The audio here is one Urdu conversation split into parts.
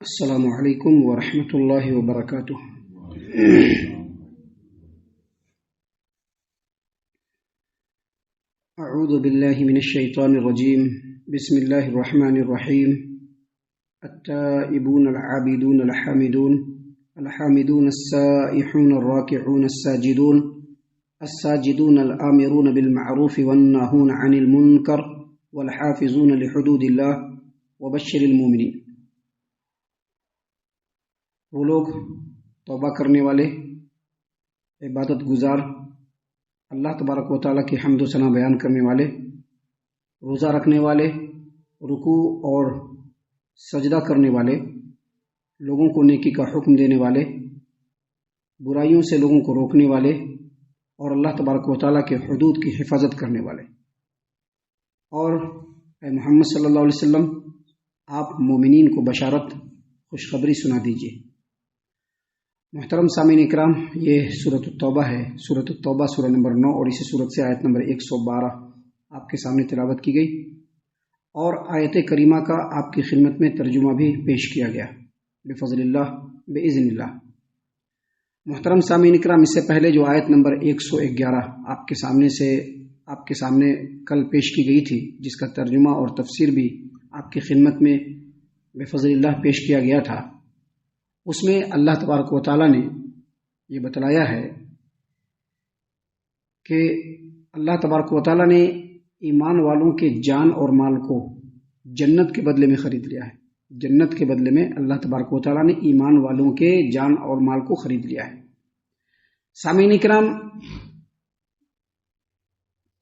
السلام علیکم ورحمۃ اللہ وبرکاتہ۔ اعوذ باللہ من الشیطان الرجیم، بسم اللہ الرحمن الرحیم۔ التائبون العابدون الحامدون السائحون الراکعون الساجدون الآمرون بالمعروف والناہون عن المنکر والحافظون لحدود اللہ وبشر المؤمنین۔ وہ لوگ توبہ کرنے والے، عبادت گزار، اللہ تبارک و تعالیٰ کی حمد و ثنا بیان کرنے والے، روزہ رکھنے والے، رکوع اور سجدہ کرنے والے، لوگوں کو نیکی کا حکم دینے والے، برائیوں سے لوگوں کو روکنے والے اور اللہ تبارک و تعالیٰ کے حدود کی حفاظت کرنے والے۔ اور اے محمد صلی اللہ علیہ وسلم، آپ مومنین کو بشارت خوشخبری سنا دیجیے۔ محترم سامعین اکرام، یہ سورۃ التوبہ ہے۔ سورۃ التوبہ سورہ نمبر 9 اور اسی سورت سے آیت نمبر 112 آپ کے سامنے تلاوت کی گئی اور آیت کریمہ کا آپ کی خدمت میں ترجمہ بھی پیش کیا گیا بفضل اللہ باذن اللہ۔ محترم سامعین اکرام، اس سے پہلے جو آیت نمبر 111 آپ کے سامنے کل پیش کی گئی تھی، جس کا ترجمہ اور تفسیر بھی آپ کی خدمت میں بفضل اللہ پیش کیا گیا تھا، اس میں اللہ تبارک و تعالیٰ نے یہ بتلایا ہے کہ اللہ تبارک و تعالیٰ نے ایمان والوں کے جان اور مال کو جنت کے بدلے میں خرید لیا ہے۔ جنت کے بدلے میں اللہ تبارک و تعالیٰ نے ایمان والوں کے جان اور مال کو خرید لیا ہے۔ سامعین اکرام،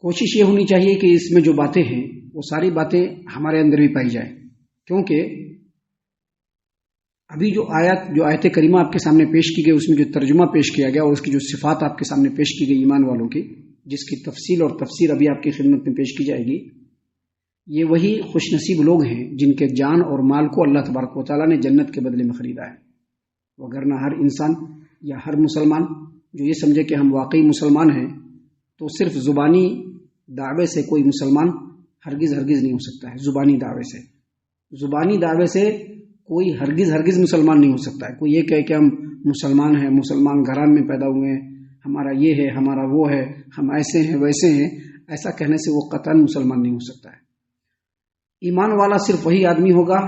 کوشش یہ ہونی چاہیے کہ اس میں جو باتیں ہیں وہ ساری باتیں ہمارے اندر بھی پائی جائیں، کیونکہ ابھی جو آیت کریمہ آپ کے سامنے پیش کی گئی، اس میں جو ترجمہ پیش کیا گیا اور اس کی جو صفات آپ کے سامنے پیش کی گئی ایمان والوں کی، جس کی تفصیل اور تفسیر ابھی آپ کی خدمت میں پیش کی جائے گی، یہ وہی خوش نصیب لوگ ہیں جن کے جان اور مال کو اللہ تبارک و تعالیٰ نے جنت کے بدلے میں خریدا ہے۔ وگرنہ ہر انسان یا ہر مسلمان جو یہ سمجھے کہ ہم واقعی مسلمان ہیں، تو صرف زبانی دعوے سے کوئی مسلمان ہرگز نہیں ہو سکتا ہے۔ زبانی دعوے سے کوئی ہرگز مسلمان نہیں ہو سکتا ہے۔ کوئی یہ کہے کہ ہم مسلمان ہیں، مسلمان گھران میں پیدا ہوئے ہیں، ہمارا یہ ہے، ہمارا وہ ہے، ہم ایسے ہیں ویسے ہیں، ایسا کہنے سے وہ قطعاً مسلمان نہیں ہو سکتا ہے۔ ایمان والا صرف وہی آدمی ہوگا،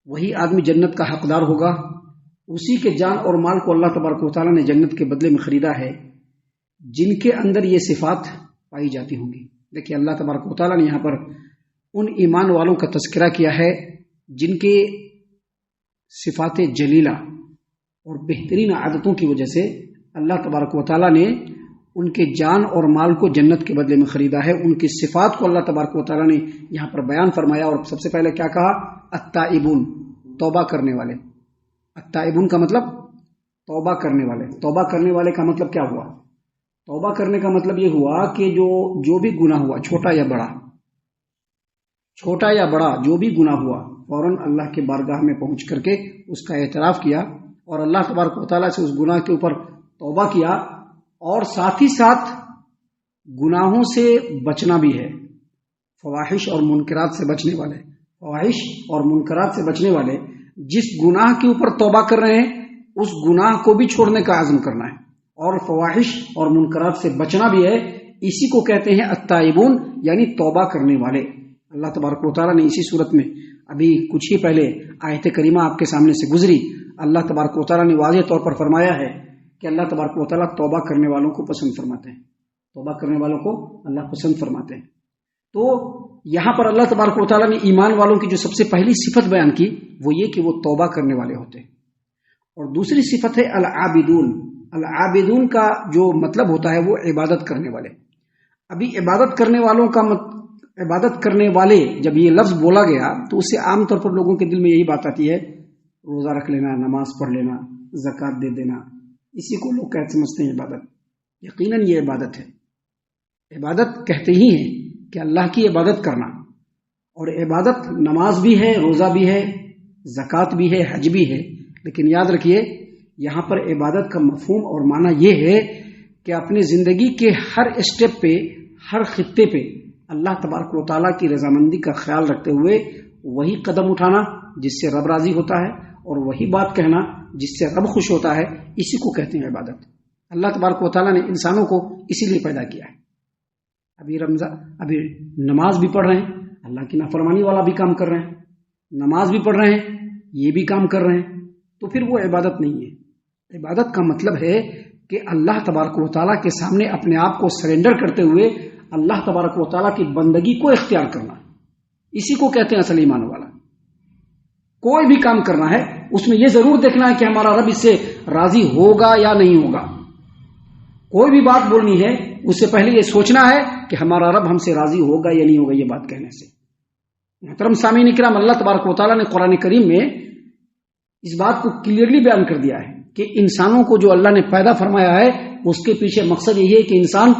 وہی آدمی جنت کا حقدار ہوگا، اسی کے جان اور مال کو اللہ تبارک و تعالیٰ نے جنت کے بدلے میں خریدا ہے جن کے اندر یہ صفات پائی جاتی ہوں گی۔ دیکھیے، اللہ تبارک و تعالیٰ نے یہاں پر ان ایمان والوں کا تذکرہ کیا ہے جن کے صفات جلیلہ اور بہترین عادتوں کی وجہ سے اللہ تبارک و تعالیٰ نے ان کے جان اور مال کو جنت کے بدلے میں خریدا ہے۔ ان کی صفات کو اللہ تبارک و تعالیٰ نے یہاں پر بیان فرمایا اور سب سے پہلے کیا کہا؟ التائبون، توبہ کرنے والے۔ التائبون کا مطلب توبہ کرنے والے۔ توبہ کرنے والے کا مطلب کیا ہوا؟ توبہ کرنے کا مطلب یہ ہوا کہ جو بھی گناہ ہوا، چھوٹا یا بڑا جو بھی گناہ ہوا، فوراً اللہ کے بارگاہ میں پہنچ کر کے اس کا اعتراف کیا اور اللہ تبارک و تعالیٰ سے اس گناہ کے اوپر توبہ کیا، اور ساتھ ہی ساتھ گناہوں سے بچنا بھی ہے۔ فواحش اور منکرات سے بچنے والے جس گناہ کے اوپر توبہ کر رہے ہیں اس گناہ کو بھی چھوڑنے کا عزم کرنا ہے، اور فواحش اور منکرات سے بچنا بھی ہے۔ اسی کو کہتے ہیں التائبون، یعنی توبہ کرنے والے۔ اللہ تبارک و تعالیٰ نے اسی صورت میں ابھی کچھ ہی پہلے آیت کریمہ آپ کے سامنے سے گزری، اللہ تبارک و تعالیٰ نے واضح طور پر فرمایا ہے کہ اللہ تبارک و تعالیٰ توبہ کرنے والوں کو پسند فرماتے ہیں۔ توبہ کرنے والوں کو اللہ پسند فرماتے ہیں۔ تو یہاں پر اللہ تبارک و تعالیٰ نے ایمان والوں کی جو سب سے پہلی صفت بیان کی وہ یہ کہ وہ توبہ کرنے والے ہوتے ہیں، اور دوسری صفت ہے العابدون۔ العابدون کا جو مطلب ہوتا ہے وہ عبادت کرنے والے۔ ابھی عبادت کرنے والے جب یہ لفظ بولا گیا تو اس سے عام طور پر لوگوں کے دل میں یہی بات آتی ہے، روزہ رکھ لینا، نماز پڑھ لینا، زکوٰۃ دے دینا، اسی کو لوگ سمجھتے ہیں عبادت۔ یقیناً یہ عبادت ہے۔ عبادت کہتے ہی ہیں کہ اللہ کی عبادت کرنا، اور عبادت نماز بھی ہے، روزہ بھی ہے، زکوٰۃ بھی ہے، حج بھی ہے۔ لیکن یاد رکھیے، یہاں پر عبادت کا مفہوم اور معنی یہ ہے کہ اپنی زندگی کے ہر اسٹیپ پہ، ہر خطے پہ اللہ تبارک و تعالیٰ کی رضامندی کا خیال رکھتے ہوئے وہی قدم اٹھانا جس سے رب راضی ہوتا ہے اور وہی بات کہنا جس سے رب خوش ہوتا ہے، اسی کو کہتے ہیں عبادت۔ اللہ تبارک و تعالیٰ نے انسانوں کو اسی لیے پیدا کیا ہے۔ ابھی نماز بھی پڑھ رہے ہیں، اللہ کی نافرمانی والا بھی کام کر رہے ہیں، نماز بھی پڑھ رہے ہیں، یہ بھی کام کر رہے ہیں، تو پھر وہ عبادت نہیں ہے۔ عبادت کا مطلب ہے کہ اللہ تبارک و تعالیٰ کے سامنے اپنے آپ کو سرنڈر کرتے ہوئے اللہ تبارک و تعالیٰ کی بندگی کو اختیار کرنا، اسی کو کہتے ہیں اصل ایمان والا۔ کوئی بھی کام کرنا ہے اس میں یہ ضرور دیکھنا ہے کہ ہمارا رب اس سے راضی ہوگا یا نہیں ہوگا۔ کوئی بھی بات بولنی ہے اس سے پہلے یہ سوچنا ہے کہ ہمارا رب ہم سے راضی ہوگا یا نہیں ہوگا یہ بات کہنے سے۔ محترم سامعین کرام، اللہ تبارک و تعالیٰ نے قرآن کریم میں اس بات کو کلیئرلی بیان کر دیا ہے کہ انسانوں کو جو اللہ نے پیدا فرمایا ہے اس کے پیچھے مقصد یہی ہے کہ انسان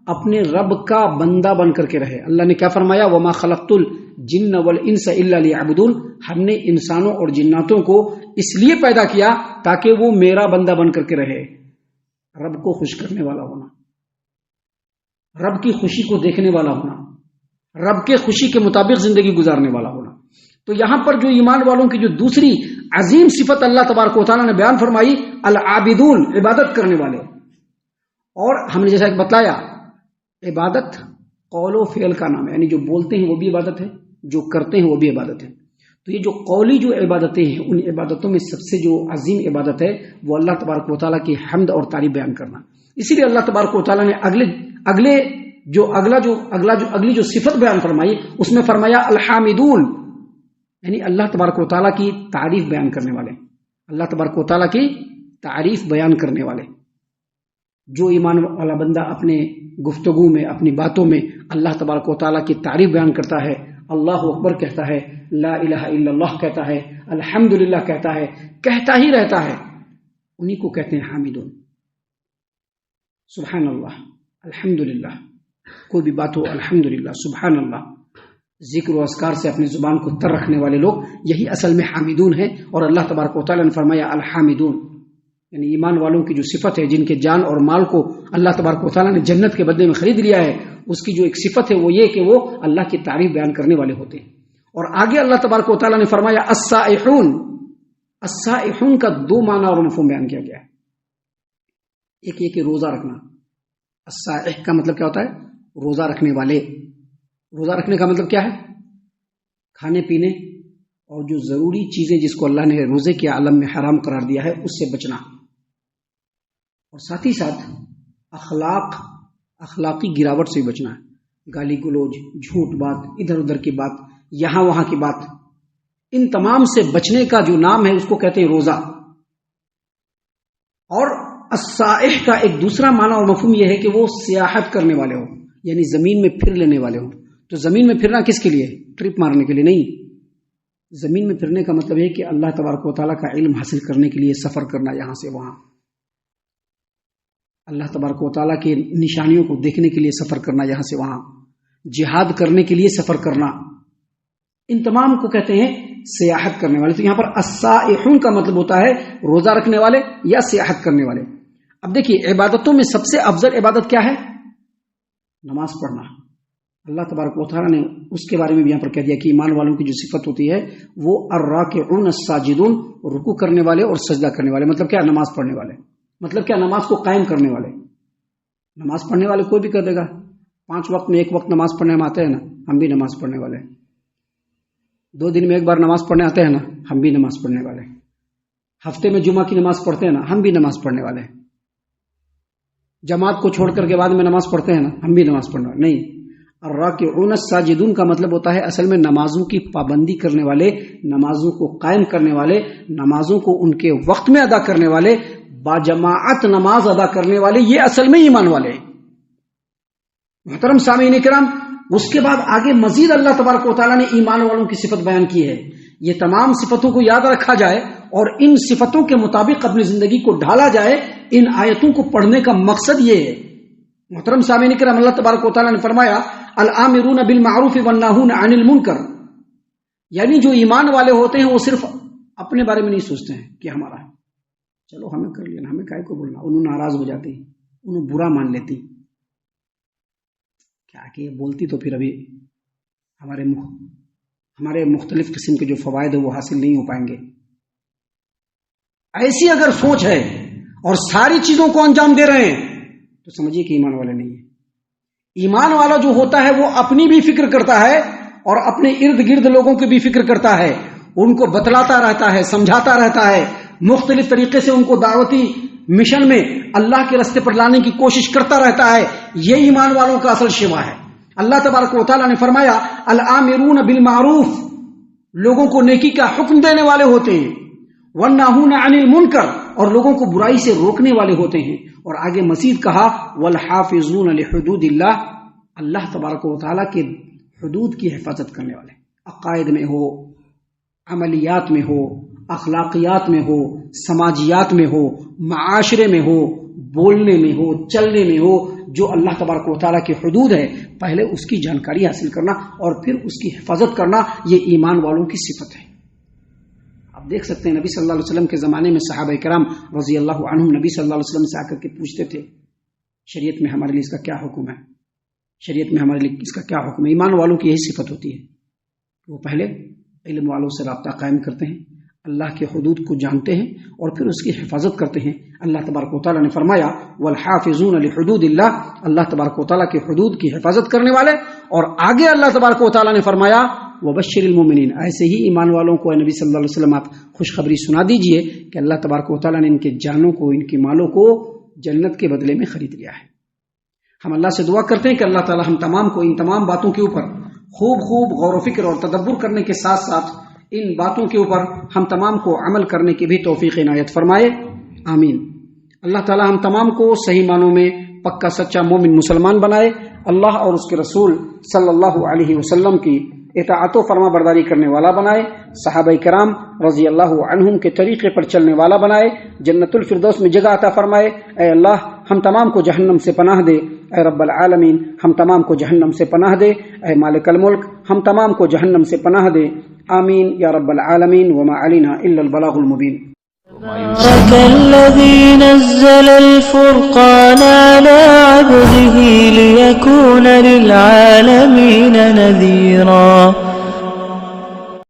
اپنے رب کا بندہ بن کر کے رہے۔ اللہ نے کیا فرمایا؟ وَمَا خَلَقْتُ الْجِنَّ وَالْإِنسَ إِلَّا لِيَعْبُدُونَ، ہم نے انسانوں اور جناتوں کو اس لیے پیدا کیا تاکہ وہ میرا بندہ بن کر کے رہے۔ رب کو خوش کرنے والا ہونا، رب کی خوشی کو دیکھنے والا ہونا، رب کے خوشی کے مطابق زندگی گزارنے والا ہونا۔ تو یہاں پر جو ایمان والوں کی جو دوسری عظیم صفت اللہ تبارک و تعالیٰ نے بیان فرمائی، العابدون، عبادت کرنے والے۔ اور ہم نے جیسا کہ بتلایا، عبادت قول و فعل کا نام ہے، یعنی جو بولتے ہیں وہ بھی عبادت ہے، جو کرتے ہیں وہ بھی عبادت ہے۔ تو یہ جو قولی جو عبادتیں ہیں، ان عبادتوں میں سب سے جو عظیم عبادت ہے وہ اللہ تبارک و تعالیٰ کی حمد اور تعریف بیان کرنا۔ اسی لیے اللہ تبارک و تعالیٰ نے اگلی جو صفت بیان فرمائی اس میں فرمایا الحامدون، یعنی اللہ تبارک و تعالیٰ کی تعریف بیان کرنے والے، اللہ تبارک و تعالیٰ کی تعریف بیان کرنے والے۔ جو ایمان والا بندہ اپنے گفتگو میں، اپنی باتوں میں اللہ تبارک و تعالیٰ کی تعریف بیان کرتا ہے، اللہ اکبر کہتا ہے، لا الہ الا اللہ کہتا ہے، الحمدللہ کہتا ہے، کہتا ہی رہتا ہے، انہی کو کہتے ہیں حامدون۔ سبحان اللہ، الحمدللہ، کوئی بھی بات ہو الحمدللہ، سبحان اللہ، ذکر و اذکار سے اپنی زبان کو تر رکھنے والے لوگ یہی اصل میں حامدون ہیں۔ اور اللہ تبارک و تعالیٰ نے فرمایا الحامدون، یعنی ایمان والوں کی جو صفت ہے، جن کے جان اور مال کو اللہ تبارک و تعالیٰ نے جنت کے بدلے میں خرید لیا ہے، اس کی جو ایک صفت ہے وہ یہ کہ وہ اللہ کی تعریف بیان کرنے والے ہوتے ہیں۔ اور آگے اللہ تبارک و تعالیٰ نے فرمایا السائحون، السائحون کا دو معنی اور مفہوم بیان کیا گیا ہے۔ ایک یہ کہ روزہ رکھنا، السائح کا مطلب کیا ہوتا ہے؟ روزہ رکھنے والے۔ روزہ رکھنے کا مطلب کیا ہے؟ کھانے پینے اور جو ضروری چیزیں جس کو اللہ نے روزے کے عالم میں حرام قرار دیا ہے اس سے بچنا، اور ساتھ ہی ساتھ اخلاقی گراوٹ سے بچنا ہے، گالی گلوچ، جھوٹ بات، ادھر ادھر کی بات، یہاں وہاں کی بات، ان تمام سے بچنے کا جو نام ہے اس کو کہتے ہیں روزہ۔ اور السائح کا ایک دوسرا معنی اور مفہوم یہ ہے کہ وہ سیاحت کرنے والے ہوں، یعنی زمین میں پھر لینے والے ہوں۔ تو زمین میں پھرنا کس کے لیے؟ ٹرپ مارنے کے لیے نہیں۔ زمین میں پھرنے کا مطلب ہے کہ اللہ تبارک و تعالیٰ کا علم حاصل کرنے کے لیے سفر کرنا، یہاں سے وہاں، اللہ تبارک و تعالیٰ کے نشانیوں کو دیکھنے کے لیے سفر کرنا، یہاں سے وہاں، جہاد کرنے کے لیے سفر کرنا، ان تمام کو کہتے ہیں سیاحت کرنے والے۔ تو یہاں پر السائحون کا مطلب ہوتا ہے روزہ رکھنے والے یا سیاحت کرنے والے۔ اب دیکھیے، عبادتوں میں سب سے افضل عبادت کیا ہے؟ نماز پڑھنا۔ اللہ تبارک و تعالیٰ نے اس کے بارے میں بھی یہاں پر کہہ دیا کہ ایمان والوں کی جو صفت ہوتی ہے وہ الراکعون الساجدون، رکوع کرنے والے اور سجدہ کرنے والے۔ مطلب کیا؟ نماز پڑھنے والے، مطلب کیا؟ نماز کو قائم کرنے والے۔ نماز پڑھنے والے کوئی بھی کہہ دے گا 5 وقت میں ایک وقت نماز پڑھنے ہم آتے ہیں نا، ہم بھی نماز پڑھنے والے ہیں۔ 2 دن میں ایک بار نماز پڑھنے آتے ہیں نا، ہم بھی نماز پڑھنے والے ہیں۔ ہفتے میں جمعہ کی نماز پڑھتے ہیں نا، ہم بھی نماز پڑھنے والے ہیں۔ جماعت کو چھوڑ کر کے بعد میں نماز پڑھتے ہیں نا، ہم بھی نماز پڑھنے والے نہیں۔ الراکعون الساجدون کا مطلب ہوتا ہے اصل میں نمازوں کی پابندی کرنے والے، نمازوں کو قائم کرنے والے، نمازوں کو ان کے وقت میں ادا کرنے والے، باجماعت نماز ادا کرنے والے، یہ اصل میں ایمان والے ہیں۔ محترم سامعین کرام، اس کے بعد آگے مزید اللہ تبارک و تعالیٰ نے ایمان والوں کی صفت بیان کی ہے۔ یہ تمام صفتوں کو یاد رکھا جائے اور ان صفتوں کے مطابق اپنی زندگی کو ڈھالا جائے، ان آیتوں کو پڑھنے کا مقصد یہ ہے۔ محترم سامعین کرام، اللہ تبارک و تعالیٰ نے فرمایا الآمرون بالمعروف والناہون عن المنکر، یعنی جو ایمان والے ہوتے ہیں وہ صرف اپنے بارے میں نہیں سوچتے ہیں کہ ہمارا ہے، چلو ہمیں کر لیا، ہمیں کائے کو بولنا، انہوں ناراض ہو جاتے ہیں، انہوں برا مان لیتی، کیا کہ یہ بولتی تو پھر ابھی ہمارے مختلف قسم کے جو فوائد ہیں وہ حاصل نہیں ہو پائیں گے۔ ایسی اگر سوچ ہے اور ساری چیزوں کو انجام دے رہے ہیں تو سمجھیے کہ ایمان والے نہیں ہے۔ ایمان والا جو ہوتا ہے وہ اپنی بھی فکر کرتا ہے اور اپنے ارد گرد لوگوں کی بھی فکر کرتا ہے، ان کو بتلاتا رہتا ہے، سمجھاتا رہتا ہے، مختلف طریقے سے ان کو دعوتی مشن میں اللہ کے راستے پر لانے کی کوشش کرتا رہتا ہے۔ یہ ایمان والوں کا اصل شیوا ہے۔ اللہ تبارک و تعالیٰ نے فرمایا الآمرون بالمعروف، لوگوں کو نیکی کا حکم دینے والے ہوتے ہیں، والناہون عن المنکر، اور لوگوں کو برائی سے روکنے والے ہوتے ہیں۔ اور آگے مزید کہا والحافظون لحدود اللہ، اللہ تبارک و تعالیٰ کے حدود کی حفاظت کرنے والے، عقائد میں ہو، عملیات میں ہو، اخلاقیات میں ہو، سماجیات میں ہو، معاشرے میں ہو، بولنے میں ہو، چلنے میں ہو، جو اللہ تبارک و تعالیٰ کی حدود ہے پہلے اس کی جانکاری حاصل کرنا اور پھر اس کی حفاظت کرنا، یہ ایمان والوں کی صفت ہے۔ آپ دیکھ سکتے ہیں نبی صلی اللہ علیہ وسلم کے زمانے میں صحابہ کرام رضی اللہ عنہم نبی صلی اللہ علیہ وسلم سے آ کر کے پوچھتے تھے شریعت میں ہمارے لیے اس کا کیا حکم ہے، شریعت میں ہمارے لیے اس کا کیا حکم ہے۔ ایمان والوں کی یہی صفت ہوتی ہے، وہ پہلے علم والوں سے رابطہ قائم کرتے ہیں، اللہ کے حدود کو جانتے ہیں اور پھر اس کی حفاظت کرتے ہیں۔ اللہ تبارک و تعالیٰ نے فرمایا والحافظون لحدود اللہ، اللہ تبارک و تعالیٰ کے حدود کی حفاظت کرنے والے، اور آگے اللہ تبارک و تعالیٰ نے فرمایا وبشر المومنین، ایسے ہی ایمان والوں کو نبی صلی اللہ علیہ وسلم آپ خوشخبری سنا دیجئے کہ اللہ تبارک و تعالیٰ نے ان کے جانوں کو، ان کی مالوں کو جنت کے بدلے میں خرید لیا ہے۔ ہم اللہ سے دعا کرتے ہیں کہ اللہ تعالیٰ ہم تمام کو ان تمام باتوں کے اوپر خوب غور و فکر اور تدبر کرنے کے ساتھ ساتھ ان باتوں کے اوپر ہم تمام کو عمل کرنے کی بھی توفیق عنایت فرمائے، آمین۔ اللہ تعالیٰ ہم تمام کو صحیح معنوں میں پکا سچا مومن مسلمان بنائے، اللہ اور اس کے رسول صلی اللہ علیہ وسلم کی اطاعت و فرما برداری کرنے والا بنائے، صحابہ کرام رضی اللہ عنہم کے طریقے پر چلنے والا بنائے، جنت الفردوس میں جگہ عطا فرمائے۔ اے اللہ ہم تمام کو جہنم سے پناہ دے، اے رب العالمین ہم تمام کو جہنم سے پناہ دے، اے مالک الملک ہم تمام کو جہنم سے پناہ دے، آمین یا رب العالمین۔ وما علینا الا البلاغ المبین۔ تبارك الذي نزل الفرقان على عبده ليكون للعالمين نذيرا